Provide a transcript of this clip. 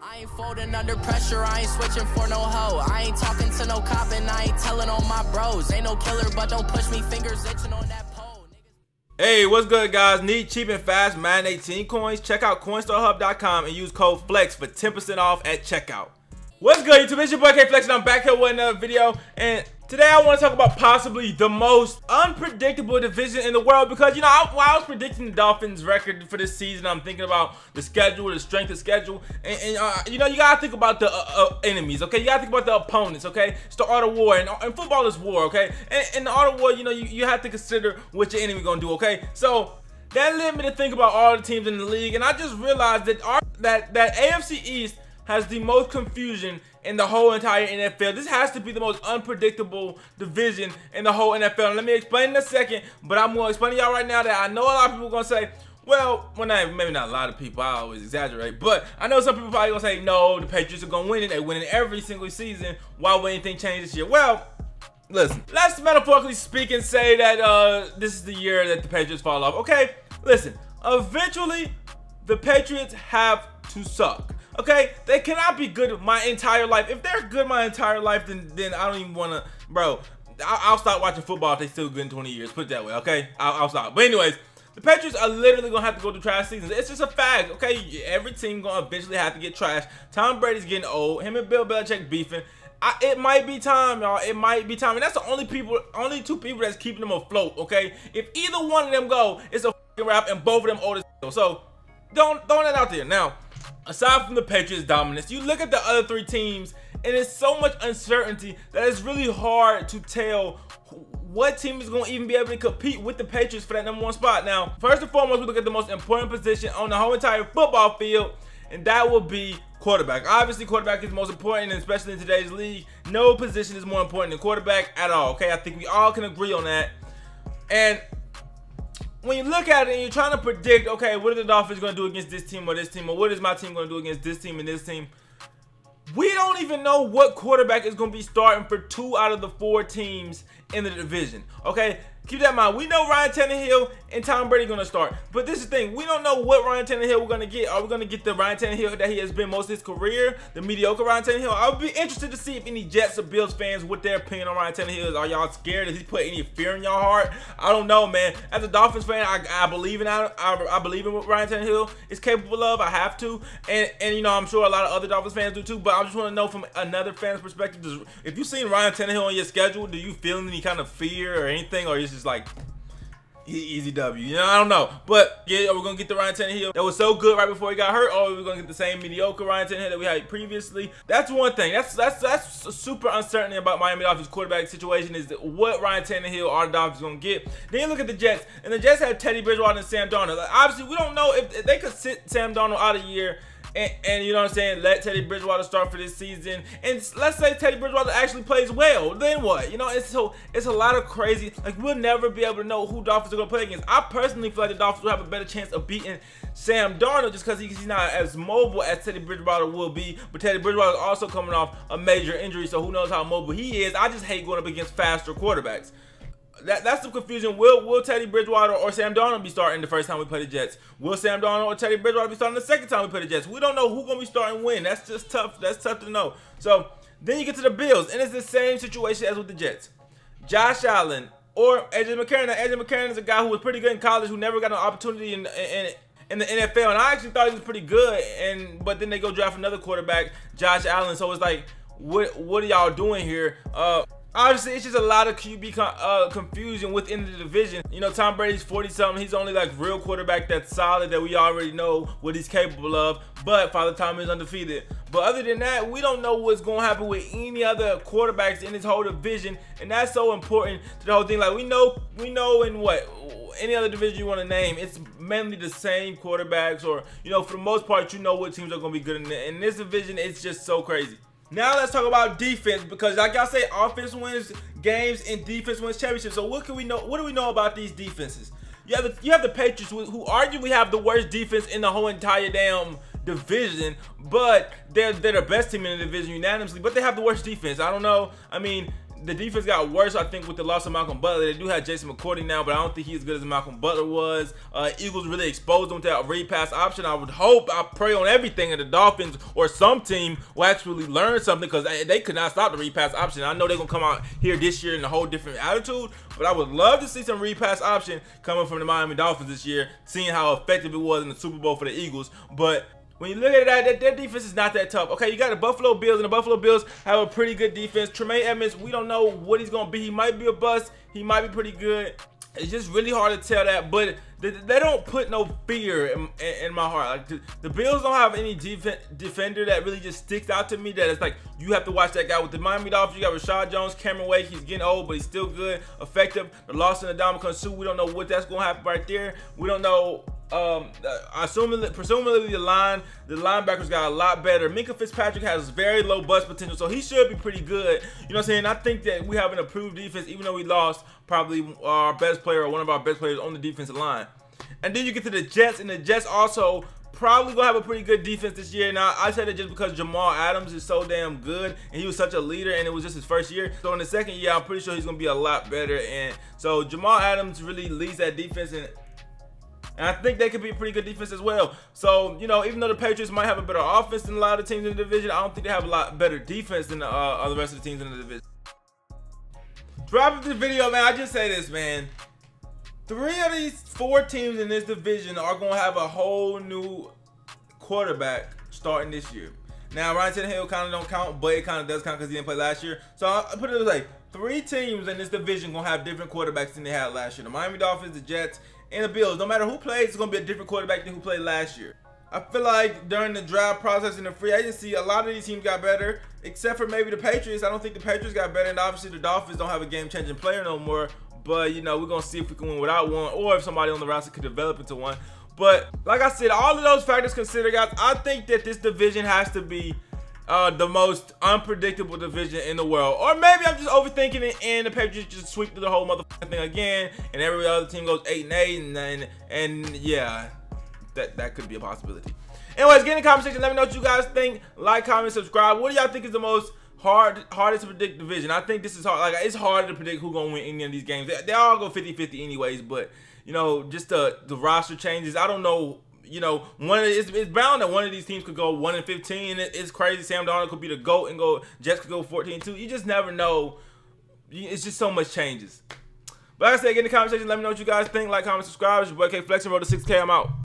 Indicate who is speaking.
Speaker 1: I ain't folding under pressure, I ain't switching for no hoe. I ain't talking to no cop and I ain't telling on my bros. Ain't no killer, but don't push me, fingers itching on that pole.
Speaker 2: Hey, what's good, guys? Need cheap and fast Madden 18 coins? Check out coinstarhub.com and use code FLEX for 10% off at checkout. What's good, YouTube? It's your boy K-Flex and I'm back here with another video. And today I want to talk about possibly the most unpredictable division in the world, because, you know, while I was predicting the Dolphins' record for this season, I'm thinking about the schedule, the strength of schedule, and you know, you gotta think about the enemies, okay? You gotta think about the opponents, okay? It's the art of war, and football is war, okay? And in the art of war, you know, you have to consider what your enemy gonna do, okay? So that led me to think about all the teams in the league, and I just realized that that AFC East has the most confusion in the whole entire NFL. This has to be the most unpredictable division in the whole NFL. And let me explain in a second, but I'm going to explain to y'all right now that I know a lot of people are going to say, well, maybe not a lot of people, I always exaggerate, but I know some people probably going to say, no, the Patriots are going to win it. They win it every single season. Why would anything change this year? Well, listen, let's metaphorically speak and say that this is the year that the Patriots fall off. Okay, listen, eventually the Patriots have to suck. Okay, they cannot be good my entire life. If they're good my entire life, then I don't even want to, bro. I'll stop watching football if they still good in 20 years. Put it that way, okay? I'll stop. But anyways, the Patriots are literally gonna have to go through trash seasons. It's just a fact, okay? Every team gonna eventually have to get trashed. Tom Brady's getting old. Him and Bill Belichick beefing. It might be time, y'all. It might be time, and that's the only two people that's keeping them afloat, okay? If either one of them go, it's a fucking wrap, and both of them old as hell. So don't throw that out there now. Aside from the Patriots' dominance, you look at the other three teams, and it's so much uncertainty that it's really hard to tell what team is going to even be able to compete with the Patriots for that #1 spot. Now, first and foremost, we look at the most important position on the whole entire football field, and that will be quarterback. Obviously, quarterback is the most important, and especially in today's league, no position is more important than quarterback at all, okay? I think we all can agree on that. And when you look at it and you're trying to predict, okay, what are the Dolphins going to do against this team, or what is my team going to do against this team and this team, we don't even know what quarterback is going to be starting for 2 out of the 4 teams in the division, okay? Keep that in mind. We know Ryan Tannehill and Tom Brady are going to start, but this is the thing. We don't know what Ryan Tannehill we're going to get. Are we going to get the Ryan Tannehill that he has been most of his career, the mediocre Ryan Tannehill? I would be interested to see if any Jets or Bills fans, what their opinion on Ryan Tannehill is. Are y'all scared? Does he put any fear in your heart? I don't know, man. As a Dolphins fan, I believe in I believe in what Ryan Tannehill is capable of. I have to, and you know, I'm sure a lot of other Dolphins fans do too. But I just want to know from another fan's perspective, if you've seen Ryan Tannehill on your schedule, do you feel any kind of fear or anything, or is just like easy W? You know, I don't know. But yeah, we're gonna get the Ryan Tannehill that was so good right before he got hurt, or we're gonna get the same mediocre Ryan Tannehill that we had previously. That's one thing. That's super uncertainty about Miami Dolphins quarterback situation, is that what Ryan Tannehill are the Dolphins gonna get. Then you look at the Jets, and the Jets have Teddy Bridgewater and Sam Darnold. Like, obviously, we don't know if they could sit Sam Darnold out a year. And you know what I'm saying, let Teddy Bridgewater start for this season, and let's say Teddy Bridgewater actually plays well, then what? You know, it's a lot of crazy, like, we'll never be able to know who Dolphins are going to play against. I personally feel like the Dolphins will have a better chance of beating Sam Darnold just because he's not as mobile as Teddy Bridgewater will be, but Teddy Bridgewater is also coming off a major injury, so who knows how mobile he is. I just hate going up against faster quarterbacks. That's the confusion. Will Teddy Bridgewater or Sam Darnold be starting the first time we play the Jets? Will Sam Darnold or Teddy Bridgewater be starting the second time we play the Jets? We don't know who's going to be starting when. That's just tough. That's tough to know. So then you get to the Bills, and it's the same situation as with the Jets. Josh Allen or AJ McCarron. Now, AJ McCarron is a guy who was pretty good in college, who never got an opportunity in the NFL, and I actually thought he was pretty good. But then they go draft another quarterback, Josh Allen. So it's like, what are y'all doing here? Obviously, it's just a lot of QB confusion within the division. You know, Tom Brady's 40-something. He's only like real quarterback that's solid, that we already know what he's capable of. But Father Time is undefeated. But other than that, we don't know what's going to happen with any other quarterbacks in this whole division. And that's so important to the whole thing. Like, we know in what, any other division you want to name, it's mainly the same quarterbacks, or, you know, for the most part, you know what teams are going to be good in it. In this division, it's just so crazy. Now let's talk about defense, because like I say, offense wins games and defense wins championships. So what can we know? What do we know about these defenses? You have the Patriots, who arguably have the worst defense in the whole entire damn division, but they're the best team in the division unanimously. But they have the worst defense. I don't know. I mean, the defense got worse, I think, with the loss of Malcolm Butler. They do have Jason McCourty now, but I don't think he's as good as Malcolm Butler was. Eagles really exposed them to that read pass option. I would hope, I pray on everything that the Dolphins or some team will actually learn something, because they could not stop the read pass option. I know they're going to come out here this year in a whole different attitude, but I would love to see some read pass option coming from the Miami Dolphins this year, seeing how effective it was in the Super Bowl for the Eagles. But when you look at that, their defense is not that tough. Okay, you got the Buffalo Bills, and the Buffalo Bills have a pretty good defense. Tremaine Edmonds, we don't know what he's going to be. He might be a bust. He might be pretty good. It's just really hard to tell that, but they don't put no fear in my heart. Like, the Bills don't have any defender that really just sticks out to me, that it's like, you have to watch that guy. With the Miami Dolphins, you got Rashad Jones, Cameron Wake. He's getting old, but he's still good, effective. The loss in the Ndamukong Suh, we don't know what that's going to happen right there. We don't know. Presumably the linebackers got a lot better. Minkah Fitzpatrick has very low bust potential, so he should be pretty good. You know what I'm saying? I think that we have an improved defense, even though we lost probably our best player, or one of our best players on the defensive line. And then you get to the Jets, and the Jets also probably gonna have a pretty good defense this year. Now, I said it just because Jamal Adams is so damn good, and he was such a leader, and it was just his first year. So in the second year, I'm pretty sure he's gonna be a lot better. And so Jamal Adams really leads that defense, and I think they could be a pretty good defense as well. So, you know, even though the Patriots might have a better offense than a lot of the teams in the division, I don't think they have a lot better defense than the rest of the teams in the division. Dropping this video, man, I just say this, man. 3 of these 4 teams in this division are going to have a whole new quarterback starting this year. Now, Ryan Tannehill kind of don't count, but it kind of does count because he didn't play last year. So, I put it this way. 3 teams in this division going to have different quarterbacks than they had last year. The Miami Dolphins, the Jets, and the Bills. No matter who plays, it's going to be a different quarterback than who played last year. I feel like during the draft process and the free agency, a lot of these teams got better, except for maybe the Patriots. I don't think the Patriots got better, and obviously the Dolphins don't have a game-changing player no more. But, you know, we're going to see if we can win without one, or if somebody on the roster could develop into one. But, like I said, all of those factors considered, guys, I think that this division has to be the most unpredictable division in the world. Or maybe I'm just overthinking it, and the Patriots just sweep through the whole motherfucking thing again, and every other team goes 8-8, and yeah, that could be a possibility. Anyways, get in the comment section. Let me know what you guys think. Like, comment, subscribe. What do y'all think is the most hardest to predict division? I think this is hard. Like, it's hard to predict who's gonna win any of these games. They all go 50-50 anyways, but you know, just the roster changes. I don't know. You know, it's bound that one of these teams could go 1-15. It's crazy. Sam Darnold could be the GOAT and Jets could go 14-2. You just never know. It's just so much changes. But like I said, get in the comment section. Let me know what you guys think. Like, comment, subscribe. It's your boy K Flex, and road to 6K. I'm out.